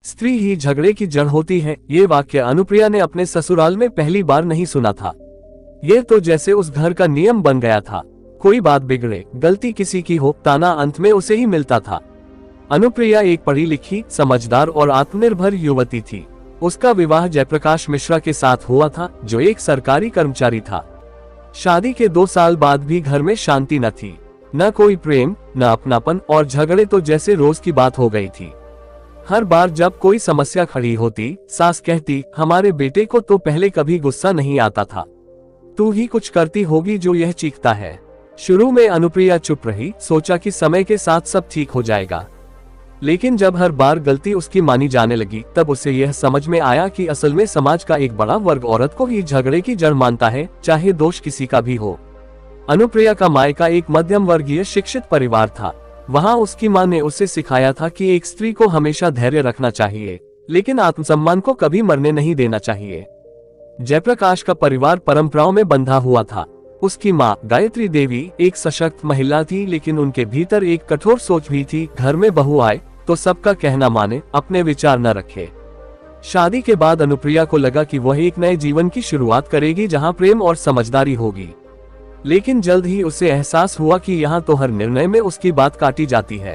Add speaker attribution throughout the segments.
Speaker 1: स्त्री ही झगड़े की जड़ होती है, ये वाक्य अनुप्रिया ने अपने ससुराल में पहली बार नहीं सुना था। ये तो जैसे उस घर का नियम बन गया था, कोई बात बिगड़े, गलती किसी की हो, ताना अंत में उसे ही मिलता था। अनुप्रिया एक पढ़ी लिखी, समझदार और आत्मनिर्भर युवती थी। उसका विवाह जयप्रकाश मिश्रा के साथ हुआ था, जो एक सरकारी कर्मचारी था। शादी के 2 साल बाद भी घर में शांति न थी, न कोई प्रेम, न अपनापन, और झगड़े तो जैसे रोज की बात हो गई थी। हर बार जब कोई समस्या खड़ी होती, सास कहती, हमारे बेटे को तो पहले कभी गुस्सा नहीं आता था, तू ही कुछ करती होगी जो यह चीखता है। शुरू में अनुप्रिया चुप रही, सोचा कि समय के साथ सब ठीक हो जाएगा। लेकिन जब हर बार गलती उसकी मानी जाने लगी, तब उसे यह समझ में आया कि असल में समाज का एक बड़ा वर्ग औरत को ही झगड़े की जड़ मानता है, चाहे दोष किसी का भी हो। अनुप्रिया का मायका एक मध्यम वर्गीय शिक्षित परिवार था। वहाँ उसकी माँ ने उसे सिखाया था कि एक स्त्री को हमेशा धैर्य रखना चाहिए, लेकिन आत्मसम्मान को कभी मरने नहीं देना चाहिए। जयप्रकाश का परिवार परंपराओं में बंधा हुआ था। उसकी माँ गायत्री देवी एक सशक्त महिला थी, लेकिन उनके भीतर एक कठोर सोच भी थी। घर में बहू आए तो सबका कहना माने, अपने विचार न रखे। शादी के बाद अनुप्रिया को लगा कि वह एक नए जीवन की शुरुआत करेगी, जहां प्रेम और समझदारी होगी। लेकिन जल्द ही उसे एहसास हुआ कि यहाँ तो हर निर्णय में उसकी बात काटी जाती है।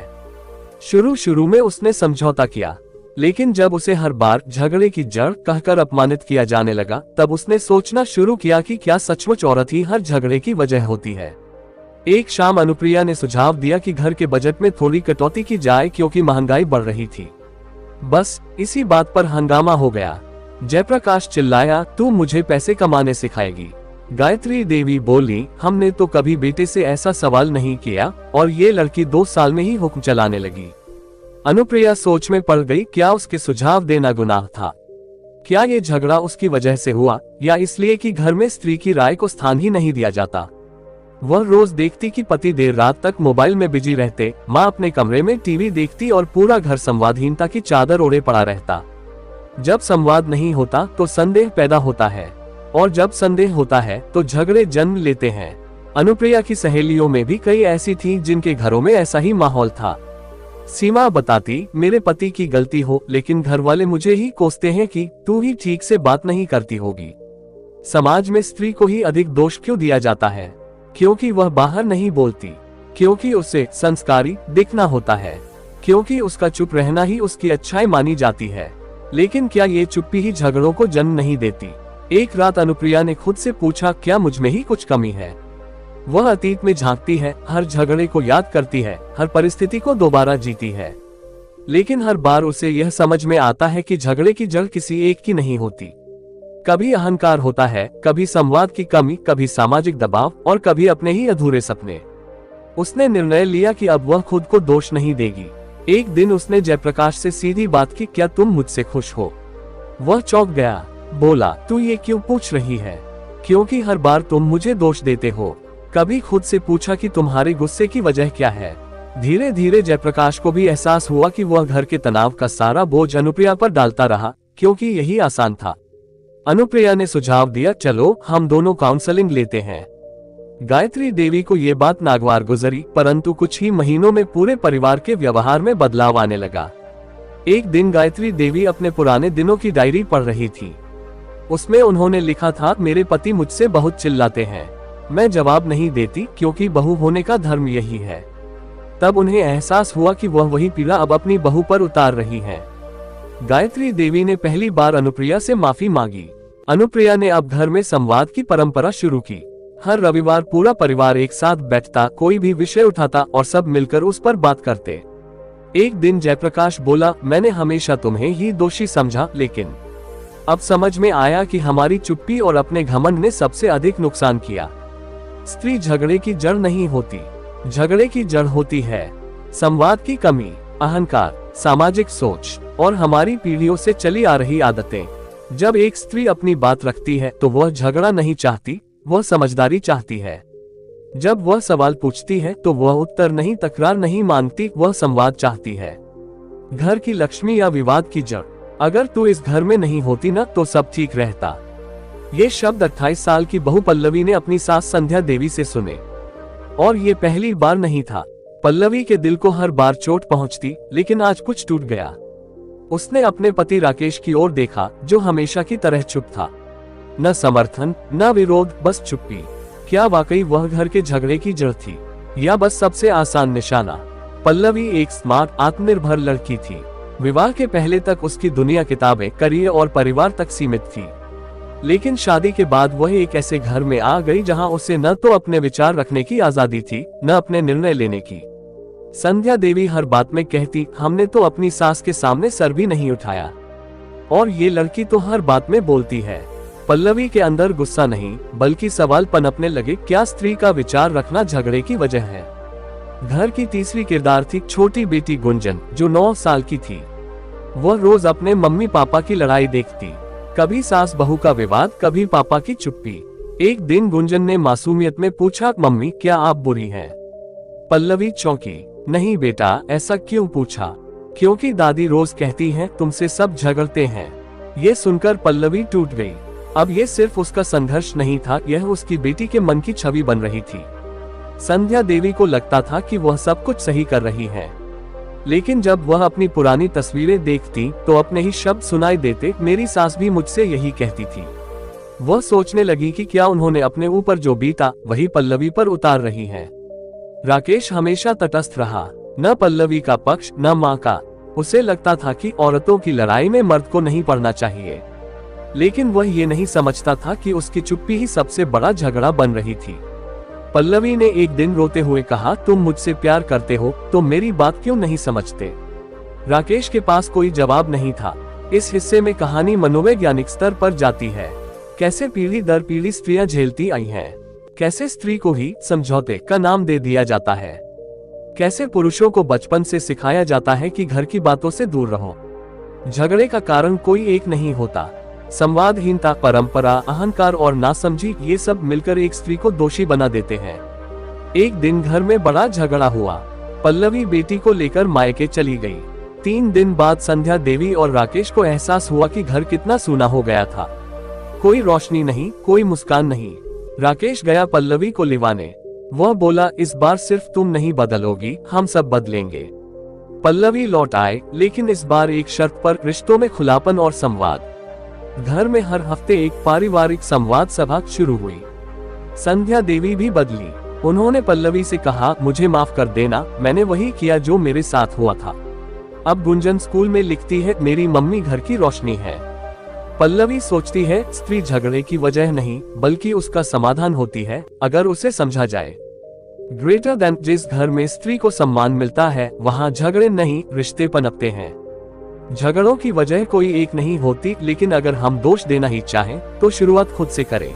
Speaker 1: शुरू में उसने समझौता किया, लेकिन जब उसे हर बार झगड़े की जड़ कहकर अपमानित किया जाने लगा, तब उसने सोचना शुरू किया कि क्या सचमुच औरत ही हर झगड़े की वजह होती है। एक शाम अनुप्रिया ने सुझाव दिया कि घर के बजट में थोड़ी कटौती की जाए, क्योंकि महंगाई बढ़ रही थी। बस इसी बात पर हंगामा हो गया। जयप्रकाश चिल्लाया, तू मुझे पैसे कमाने सिखाएगी? गायत्री देवी बोली, हमने तो कभी बेटे से ऐसा सवाल नहीं किया, और ये लड़की 2 साल में ही हुक्म चलाने लगी। अनुप्रिया सोच में पड़ गई, क्या उसके सुझाव देना गुनाह था? क्या ये झगड़ा उसकी वजह से हुआ, या इसलिए कि घर में स्त्री की राय को स्थान ही नहीं दिया जाता? वह रोज देखती कि पति देर रात तक मोबाइल में बिजी रहते, माँ अपने कमरे में टीवी देखती और पूरा घर संवादहीनता की चादर ओढ़े पड़ा रहता। जब संवाद नहीं होता तो संदेह पैदा होता है, और जब संदेह होता है तो झगड़े जन्म लेते हैं। अनुप्रिया की सहेलियों में भी कई ऐसी थीं जिनके घरों में ऐसा ही माहौल था। सीमा बताती, मेरे पति की गलती हो, लेकिन घर वाले मुझे ही कोसते हैं कि तू ही ठीक से बात नहीं करती होगी। समाज में स्त्री को ही अधिक दोष क्यों दिया जाता है? क्योंकि वह बाहर नहीं बोलती, क्योंकि उसे संस्कारी दिखना होता है, क्योंकि उसका चुप रहना ही उसकी अच्छाई मानी जाती है। लेकिन क्या ये चुप्पी ही झगड़ों को जन्म नहीं देती? एक रात अनुप्रिया ने खुद से पूछा, क्या मुझ में ही कुछ कमी है? वह अतीत में झांकती है, हर झगड़े को याद करती है, हर परिस्थिति को दोबारा जीती है। लेकिन हर बार उसे यह समझ में आता है कि झगड़े की जड़ किसी एक की नहीं होती। कभी अहंकार होता है, कभी संवाद की कमी, कभी सामाजिक दबाव, और कभी अपने ही अधूरे सपने। उसने निर्णय लिया कि अब वह खुद को दोष नहीं देगी। एक दिन उसने जयप्रकाश से सीधी बात की, क्या तुम मुझसे खुश हो? वह चौंक गया, बोला, तू ये क्यों पूछ रही है? क्योंकि हर बार तुम मुझे दोष देते हो। कभी खुद से पूछा कि तुम्हारे गुस्से की वजह क्या है? धीरे धीरे जयप्रकाश को भी एहसास हुआ कि वह घर के तनाव का सारा बोझ अनुप्रिया पर डालता रहा, क्योंकि यही आसान था। अनुप्रिया ने सुझाव दिया, चलो हम दोनों काउंसलिंग लेते हैं। गायत्री देवी को ये बात नागवार गुजरी, परंतु कुछ ही महीनों में पूरे परिवार के व्यवहार में बदलाव आने लगा। एक दिन गायत्री देवी अपने पुराने दिनों की डायरी पढ़ रही थी। उसमें उन्होंने लिखा था, मेरे पति मुझसे बहुत चिल्लाते हैं, मैं जवाब नहीं देती, क्योंकि बहू होने का धर्म यही है। तब उन्हें एहसास हुआ कि वह वही पीड़ा अब अपनी बहू पर उतार रही हैं। गायत्री देवी ने पहली बार अनुप्रिया से माफी मांगी। अनुप्रिया ने अब घर में संवाद की परंपरा शुरू की। हर रविवार पूरा परिवार एक साथ बैठता, कोई भी विषय उठाता और सब मिलकर उस पर बात करते। एक दिन जयप्रकाश बोला, मैंने हमेशा तुम्हें ही दोषी समझा, लेकिन अब समझ में आया कि हमारी चुप्पी और अपने घमंड ने सबसे अधिक नुकसान किया। स्त्री झगड़े की जड़ नहीं होती, झगड़े की जड़ होती है संवाद की कमी, अहंकार, सामाजिक सोच और हमारी पीढ़ियों से चली आ रही आदतें। जब एक स्त्री अपनी बात रखती है तो वह झगड़ा नहीं चाहती, वह समझदारी चाहती है। जब वह सवाल पूछती है तो वह उत्तर नहीं, तकरार नहीं मांगती, वह संवाद चाहती है। घर की लक्ष्मी या विवाद की जड़, अगर तू इस घर में नहीं होती ना तो सब ठीक रहता। ये शब्द 28 साल की बहू पल्लवी ने अपनी सास संध्या देवी से सुने, और ये पहली बार नहीं था। पल्लवी के दिल को हर बार चोट पहुंचती, लेकिन आज कुछ टूट गया। उसने अपने पति राकेश की ओर देखा, जो हमेशा की तरह चुप था। न समर्थन, न विरोध, बस चुप्पी। क्या वाकई वह घर के झगड़े की जड़ थी, या बस सबसे आसान निशाना? पल्लवी एक स्मार्ट, आत्मनिर्भर लड़की थी। विवाह के पहले तक उसकी दुनिया किताबें, करियर और परिवार तक सीमित थी। लेकिन शादी के बाद वह एक ऐसे घर में आ गई जहां उसे न तो अपने विचार रखने की आजादी थी, न अपने निर्णय लेने की। संध्या देवी हर बात में कहती, हमने तो अपनी सास के सामने सर भी नहीं उठाया, और ये लड़की तो हर बात में बोलती है। पल्लवी के अंदर गुस्सा नहीं, बल्कि सवाल पनपने लगे, क्या स्त्री का विचार रखना झगड़े की वजह है? घर की तीसरी किरदार थी छोटी बेटी गुंजन, जो 9 साल की थी। वह रोज अपने मम्मी पापा की लड़ाई देखती, कभी सास बहू का विवाद, कभी पापा की चुप्पी। एक दिन गुंजन ने मासूमियत में पूछा, मम्मी क्या आप बुरी हैं? पल्लवी चौंकी। नहीं बेटा, ऐसा क्यों पूछा? क्योंकि दादी रोज कहती हैं तुमसे सब झगड़ते हैं। ये सुनकर पल्लवी टूट गई। अब ये सिर्फ उसका संघर्ष नहीं था, यह उसकी बेटी के मन की छवि बन रही थी। संध्या देवी को लगता था कि वह सब कुछ सही कर रही है, लेकिन जब वह अपनी पुरानी तस्वीरें देखती तो अपने ही शब्द सुनाई देते, मेरी सास भी मुझसे यही कहती थी। वह सोचने लगी कि क्या उन्होंने अपने ऊपर जो बीता वही पल्लवी पर उतार रही है। राकेश हमेशा तटस्थ रहा, न पल्लवी का पक्ष न माँ का। उसे लगता था कि औरतों की लड़ाई में मर्द को नहीं पड़ना चाहिए, लेकिन वह ये नहीं समझता था कि उसकी चुप्पी ही सबसे बड़ा झगड़ा बन रही थी। पल्लवी ने एक दिन रोते हुए कहा, तुम मुझसे प्यार करते हो तो मेरी बात क्यों नहीं समझते? राकेश के पास कोई जवाब नहीं था। इस हिस्से में कहानी मनोवैज्ञानिक स्तर पर जाती है, कैसे पीढ़ी दर पीढ़ी स्त्रियां झेलती आई हैं, कैसे स्त्री को ही समझौते का नाम दे दिया जाता है, कैसे पुरुषों को बचपन से सिखाया जाता है कि घर की बातों से दूर रहो। झगड़े का कारण कोई एक नहीं होता, संवादहीनता, परंपरा, अहंकार और नासमझी, ये सब मिलकर एक स्त्री को दोषी बना देते हैं। एक दिन घर में बड़ा झगड़ा हुआ। पल्लवी बेटी को लेकर मायके चली गई। 3 दिन बाद संध्या देवी और राकेश को एहसास हुआ कि घर कितना सूना हो गया था। कोई रोशनी नहीं, कोई मुस्कान नहीं। राकेश गया पल्लवी को लिवाने। वह बोला, इस बार सिर्फ तुम नहीं बदलोगी, हम सब बदलेंगे। पल्लवी लौट आए, लेकिन इस बार एक शर्त पर, रिश्तों में खुलापन और संवाद। घर में हर हफ्ते एक पारिवारिक संवाद सभा शुरू हुई। संध्या देवी भी बदली। उन्होंने पल्लवी से कहा, मुझे माफ कर देना, मैंने वही किया जो मेरे साथ हुआ था। अब गुंजन स्कूल में लिखती है, मेरी मम्मी घर की रोशनी है। पल्लवी सोचती है, स्त्री झगड़े की वजह नहीं, बल्कि उसका समाधान होती है, अगर उसे समझा जाए। ग्रेटर देन, जिस घर में स्त्री को सम्मान मिलता है, वहाँ झगड़े नहीं, रिश्ते पनपते हैं। झगड़ों की वजह कोई एक नहीं होती, लेकिन अगर हम दोष देना ही चाहें तो शुरुआत खुद से करें।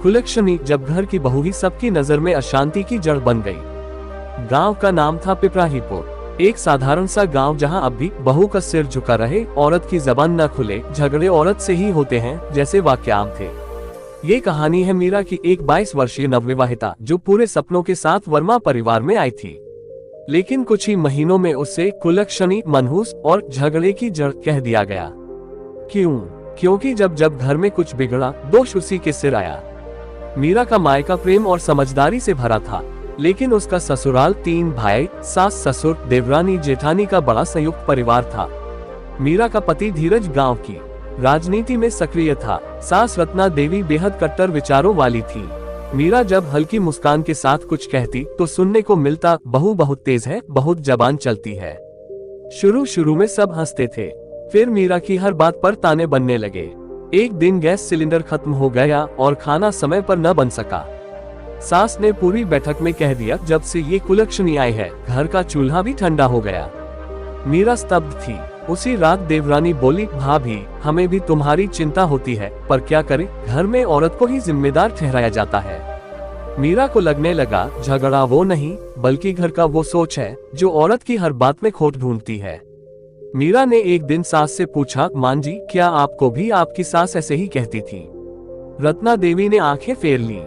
Speaker 1: कुलक्षणी, जब घर की बहू ही सबकी नजर में अशांति की जड़ बन गई। गांव का नाम था पिपराहीपुर, एक साधारण सा गांव जहां अब भी बहू का सिर झुका रहे, औरत की जबान न खुले, झगड़े औरत से ही होते हैं, जैसे वाक्य आम थे। ये कहानी है मीरा की, एक 22 वर्षीय नवविवाहिता जो पूरे सपनों के साथ वर्मा परिवार में आई थी, लेकिन कुछ ही महीनों में उसे कुलक्षणी, मनहूस और झगड़े की जड़ कह दिया गया। क्यों? क्योंकि जब जब घर में कुछ बिगड़ा, दोष उसी के सिर आया। मीरा का मायका प्रेम और समझदारी से भरा था, लेकिन उसका ससुराल 3 भाई, सास, ससुर, देवरानी, जेठानी का बड़ा संयुक्त परिवार था। मीरा का पति धीरज गांव की राजनीति में सक्रिय था। सास रत्ना देवी बेहद कट्टर विचारों वाली थी। मीरा जब हल्की मुस्कान के साथ कुछ कहती तो सुनने को मिलता, बहू बहुत तेज है, बहुत जबान चलती है। शुरू में सब हंसते थे, फिर मीरा की हर बात पर ताने बनने लगे। एक दिन गैस सिलेंडर खत्म हो गया और खाना समय पर न बन सका। सास ने पूरी बैठक में कह दिया, जब से ये कुलक्षणी आई है, घर का चूल्हा भी ठंडा हो गया। मीरा स्तब्ध थी। उसी रात देवरानी बोली, भाभी, हमें भी तुम्हारी चिंता होती है, पर क्या करें, घर में औरत को ही जिम्मेदार ठहराया जाता है। मीरा को लगने लगा, झगड़ा वो नहीं, बल्कि घर का वो सोच है जो औरत की हर बात में खोट ढूंढती है। मीरा ने एक दिन सास से पूछा, मां जी, क्या आपको भी आपकी सास ऐसे ही कहती थी? रत्ना देवी ने आंखें फेर ली।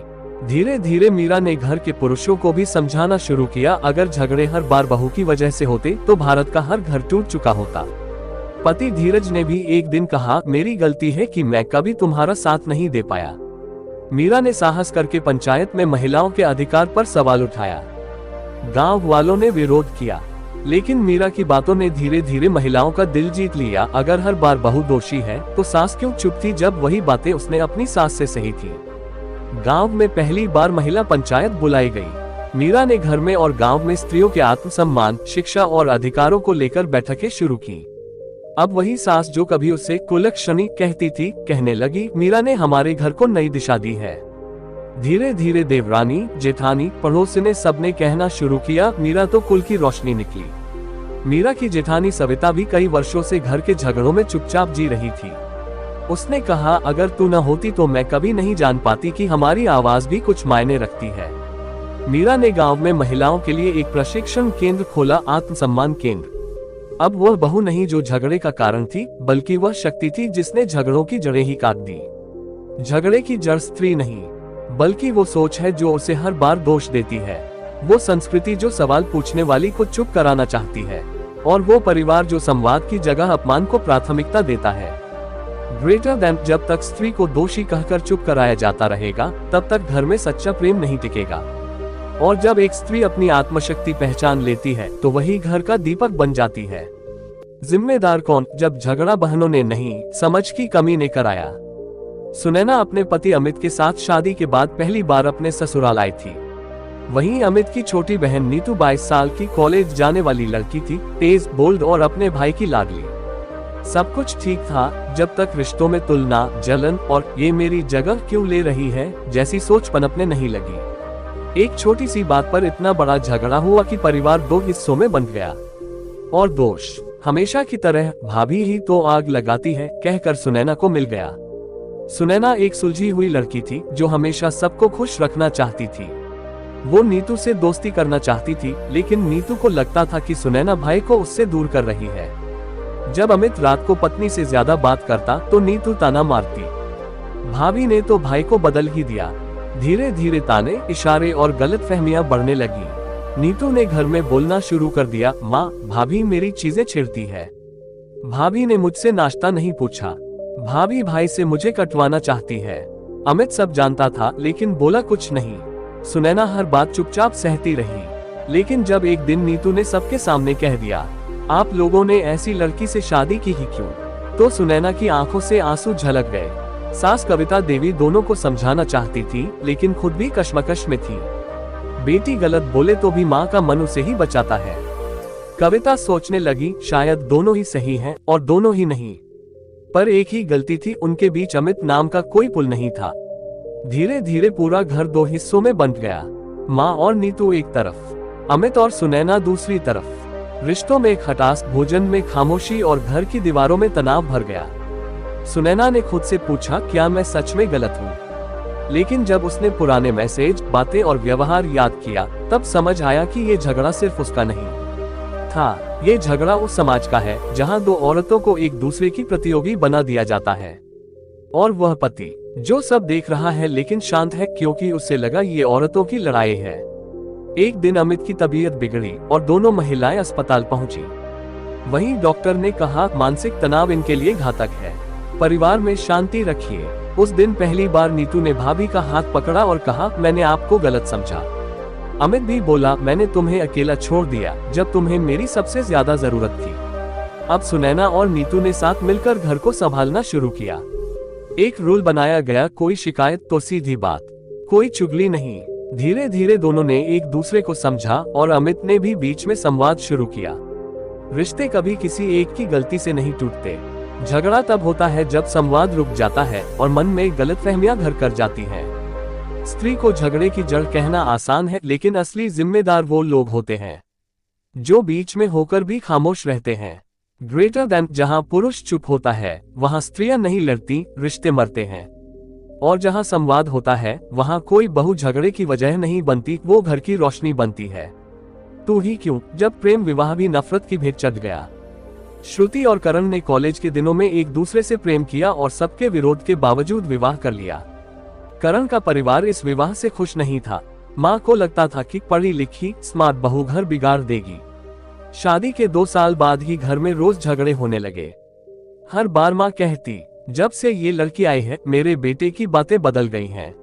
Speaker 1: धीरे धीरे मीरा ने घर के पुरुषों को भी समझाना शुरू किया, अगर झगड़े हर बार बहू की वजह से होते तो भारत का हर घर टूट चुका होता। पति धीरज ने भी एक दिन कहा, मेरी गलती है कि मैं कभी तुम्हारा साथ नहीं दे पाया। मीरा ने साहस करके पंचायत में महिलाओं के अधिकार पर सवाल उठाया। गांव वालों ने विरोध किया, लेकिन मीरा की बातों ने धीरे धीरे महिलाओं का दिल जीत लिया। अगर हर बार बहू दोषी है तो सास क्यों चुप थी जब वही बातें उसने अपनी सास से सही थी। गांव में पहली बार महिला पंचायत बुलाई गई। मीरा ने घर में और गांव में स्त्रियों के आत्मसम्मान, शिक्षा और अधिकारों को लेकर बैठकें शुरू की। अब वही सास जो कभी उसे कुलक्षणी कहती थी, कहने लगी, मीरा ने हमारे घर को नई दिशा दी है। धीरे धीरे देवरानी, जेठानी, पड़ोसिने सबने कहना शुरू किया, मीरा तो कुल की रोशनी निकली। मीरा की जेठानी सविता भी कई वर्षों से घर के झगड़ों में चुपचाप जी रही थी। उसने कहा, अगर तू न होती तो मैं कभी नहीं जान पाती कि हमारी आवाज भी कुछ मायने रखती है। मीरा ने गांव में महिलाओं के लिए एक प्रशिक्षण केंद्र खोला, आत्मसम्मान केंद्र। अब वह बहू नहीं जो झगड़े का कारण थी, बल्कि वह शक्ति थी जिसने झगड़ों की जड़ें ही काट दी। झगड़े की जड़ स्त्री नहीं, बल्कि वो सोच है जो उसे हर बार दोष देती है, वो संस्कृति जो सवाल पूछने वाली को चुप कराना चाहती है, और वो परिवार जो संवाद की जगह अपमान को प्राथमिकता देता है। ग्रेटर देन, जब तक स्त्री को दोषी कहकर चुप कराया जाता रहेगा, तब तक घर में सच्चा प्रेम नहीं टिकेगा। और जब एक स्त्री अपनी आत्मशक्ति पहचान लेती है तो वही घर का दीपक बन जाती है। जिम्मेदार कौन? जब झगड़ा बहनों ने नहीं, समझ की कमी ने कराया। सुनैना अपने पति अमित के साथ शादी के बाद पहली बार अपने ससुराल आई थी। वहीं अमित की छोटी बहन नीतू 22 साल की कॉलेज जाने वाली लड़की थी, तेज, बोल्ड और अपने भाई की लाडली। सब कुछ ठीक था जब तक रिश्तों में तुलना, जलन और ये मेरी जगह क्यों ले रही है जैसी सोच पनपने नहीं लगी। एक छोटी सी बात पर इतना बड़ा झगड़ा हुआ कि परिवार दो हिस्सों में बंट गया। और दोष हमेशा की तरह भाभी ही तो आग लगाती है कहकर सुनैना को मिल गया। सुनैना एक सुलझी हुई लड़की थी जो हमेशा सबको खुश रखना चाहती थी। वो नीतू से दोस्ती करना चाहती थी, लेकिन नीतू को लगता था कि सुनैना भाई को उससे दूर कर रही है। जब अमित रात को पत्नी से ज्यादा बात करता तो नीतू ताना मारती। भाभी ने तो भाई को बदल ही दिया। धीरे धीरे ताने, इशारे और गलतफहमियां बढ़ने लगी। नीतू ने घर में बोलना शुरू कर दिया, माँ, भाभी मेरी चीजें छेड़ती है। भाभी ने मुझसे नाश्ता नहीं पूछा। भाभी भाई से मुझे कटवाना चाहती है। अमित सब जानता था लेकिन बोला कुछ नहीं। सुनैना हर बात चुपचाप सहती रही। लेकिन जब एक दिन नीतू ने सबके सामने कह दिया, आप लोगों ने ऐसी लड़की से शादी की ही क्यों, तो सुनैना की आंखों से आंसू झलक गए। सास कविता देवी दोनों को समझाना चाहती थी, लेकिन खुद भी कश्मकश में थी। बेटी गलत बोले तो भी माँ का मन उसे ही बचाता है। कविता सोचने लगी, शायद दोनों ही सही हैं और दोनों ही नहीं। पर एक ही गलती थी, उनके बीच अमित नाम का कोई पुल नहीं था। धीरे धीरे पूरा घर दो हिस्सों में बंट गया। माँ और नीतू एक तरफ, अमित और सुनैना दूसरी तरफ। रिश्तों में खटास, भोजन में खामोशी और घर की दीवारों में तनाव भर गया। सुनैना ने खुद से पूछा, क्या मैं सच में गलत हूँ? लेकिन जब उसने पुराने मैसेज, बातें और व्यवहार याद किया, तब समझ आया कि ये झगड़ा सिर्फ उसका नहीं था। ये झगड़ा उस समाज का है जहाँ दो औरतों को एक दूसरे की प्रतियोगी बना दिया जाता है। और वह पति जो सब देख रहा है लेकिन शांत है, क्योंकि उसे लगा ये औरतों की लड़ाई है। एक दिन अमित की तबीयत बिगड़ी और दोनों महिलाएं अस्पताल पहुंची। वहीं डॉक्टर ने कहा, मानसिक तनाव इनके लिए घातक है, परिवार में शांति रखिए। उस दिन पहली बार नीतू ने भाभी का हाथ पकड़ा और कहा, मैंने आपको गलत समझा। अमित भी बोला, मैंने तुम्हें अकेला छोड़ दिया जब तुम्हें मेरी सबसे ज्यादा जरूरत थी। अब सुनैना और नीतू ने साथ मिलकर घर को संभालना शुरू किया। एक रूल बनाया गया, कोई शिकायत तो सीधी बात, कोई चुगली नहीं। धीरे धीरे दोनों ने एक दूसरे को समझा और अमित ने भी बीच में संवाद शुरू किया। रिश्ते कभी किसी एक की गलती से नहीं टूटते। झगड़ा तब होता है जब संवाद रुक जाता है और मन में गलतफहमियां घर कर जाती हैं। स्त्री को झगड़े की जड़ कहना आसान है, लेकिन असली जिम्मेदार वो लोग होते हैं जो बीच में होकर भी खामोश रहते हैं। ग्रेटर देन, जहां पुरुष चुप होता है वहां स्त्रियां नहीं लड़ती, रिश्ते मरते हैं। और जहां संवाद होता है वहां कोई बहू झगड़े की वजह नहीं बनती, वो घर की रोशनी बनती है। तू ही क्यों, जब प्रेम विवाह भी नफरत की भेंट चढ़ गया। श्रुति और करण ने कॉलेज के दिनों में एक दूसरे से प्रेम किया और सबके विरोध के बावजूद विवाह कर लिया। करण का परिवार इस विवाह से खुश नहीं था। माँ को लगता था कि पढ़ी लिखी स्मार्ट बहू घर बिगाड़ देगी। शादी के 2 साल बाद ही घर में रोज झगड़े होने लगे। हर बार माँ कहती, जब से ये लड़की आई है मेरे बेटे की बातें बदल गई हैं।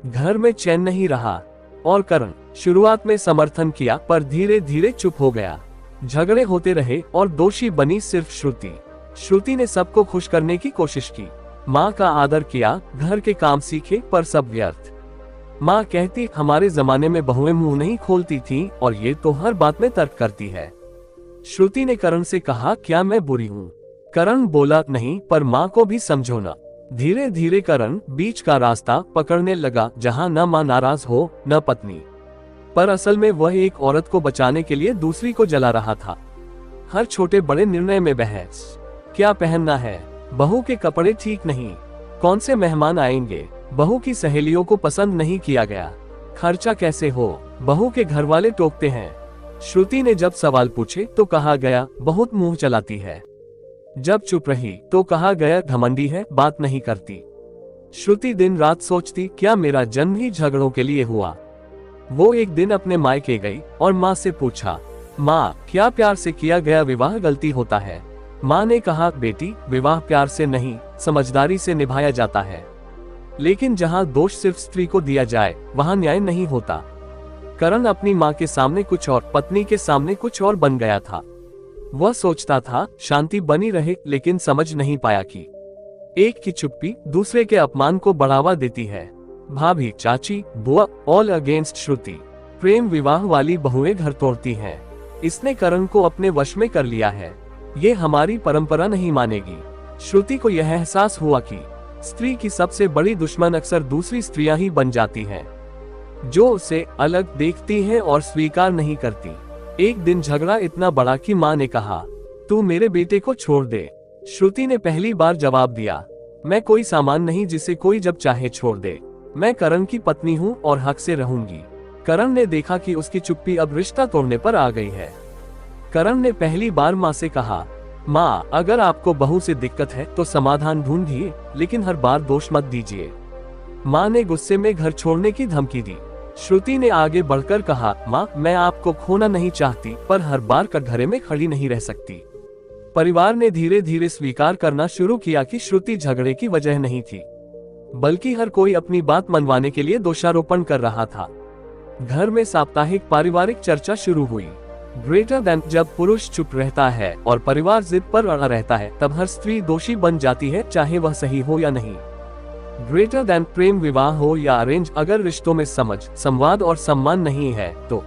Speaker 1: घर में चैन नहीं रहा। और करण शुरुआत में समर्थन किया पर धीरे धीरे चुप हो गया। झगड़े होते रहे और दोषी बनी सिर्फ श्रुति। श्रुति ने सबको खुश करने की कोशिश की। माँ का आदर किया, घर के काम सीखे, पर सब व्यर्थ। माँ कहती, हमारे जमाने में बहुएं मुंह नहीं खोलती थीं और ये तो हर बात में तर्क करती है। श्रुति ने करण से कहा, क्या मैं बुरी हूँ? करण बोला, नहीं, पर माँ को भी समझो ना। धीरे धीरे करण बीच का रास्ता पकड़ने लगा, जहाँ न माँ नाराज हो न पत्नी। पर असल में वह एक औरत को बचाने के लिए दूसरी को जला रहा था। हर छोटे बड़े निर्णय में बहस। क्या पहनना है? बहू के कपड़े ठीक नहीं। कौन से मेहमान आएंगे? बहू की सहेलियों को पसंद नहीं किया गया। खर्चा कैसे हो? बहू के घर वाले टोकते हैं। श्रुति ने जब सवाल पूछे तो कहा गया, बहुत मुंह चलाती है। जब चुप रही तो कहा गया, घमंडी है, बात नहीं करती। श्रुति दिन रात सोचती, क्या मेरा जन्म ही झगड़ों के लिए हुआ? वो एक दिन अपने मायके गई और माँ से पूछा, माँ, क्या प्यार से किया गया विवाह गलती होता है? माँ ने कहा, बेटी, विवाह प्यार से नहीं, समझदारी से निभाया जाता है। लेकिन जहाँ दोष सिर्फ स्त्री को दिया जाए, वहाँ न्याय नहीं होता। करण अपनी माँ के सामने कुछ और, पत्नी के सामने कुछ और बन गया था। वह सोचता था शांति बनी रहे, लेकिन समझ नहीं पाया कि एक की चुप्पी दूसरे के अपमान को बढ़ावा देती है। भाभी, चाची, बुआ, ऑल अगेंस्ट श्रुति। प्रेम विवाह वाली बहुएं घर तोड़ती हैं। इसने करण को अपने वश में कर लिया है। ये हमारी परंपरा नहीं मानेगी। श्रुति को यह एहसास हुआ कि स्त्री की सबसे बड़ी दुश्मन अक्सर दूसरी स्त्रियां ही बन जाती हैं, जो उसे अलग देखती हैं और स्वीकार नहीं करती। एक दिन झगड़ा इतना बड़ा कि माँ ने कहा, तू मेरे बेटे को छोड़ दे। श्रुति ने पहली बार जवाब दिया, मैं कोई सामान नहीं जिसे कोई जब चाहे छोड़ दे। मैं करण की पत्नी हूँ और हक से रहूंगी। करण ने देखा कि उसकी चुप्पी अब रिश्ता तोड़ने पर आ गई है। करण ने पहली बार माँ से कहा, माँ, अगर आपको बहू से दिक्कत है तो समाधान ढूंढिए, लेकिन हर बार दोष मत दीजिए। माँ ने गुस्से में घर छोड़ने की धमकी दी। श्रुति ने आगे बढ़कर कहा, माँ, मैं आपको खोना नहीं चाहती, पर हर बार कटघरे में खड़ी नहीं रह सकती। परिवार ने धीरे धीरे स्वीकार करना शुरू किया कि श्रुति झगड़े की वजह नहीं थी, बल्कि हर कोई अपनी बात मनवाने के लिए दोषारोपण कर रहा था। घर में साप्ताहिक पारिवारिक चर्चा शुरू हुई। ग्रेटर देन, जब पुरुष चुप रहता है और परिवार जिद पर अड़ा रहता है, तब हर स्त्री दोषी बन जाती है, चाहे वह सही हो या नहीं। ग्रेटर देन, प्रेम विवाह हो या अरेंज, अगर रिश्तों में समझ, संवाद और सम्मान नहीं है तो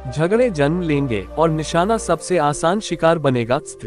Speaker 1: झगड़े जन्म लेंगे और निशाना सबसे आसान शिकार बनेगा, स्त्री।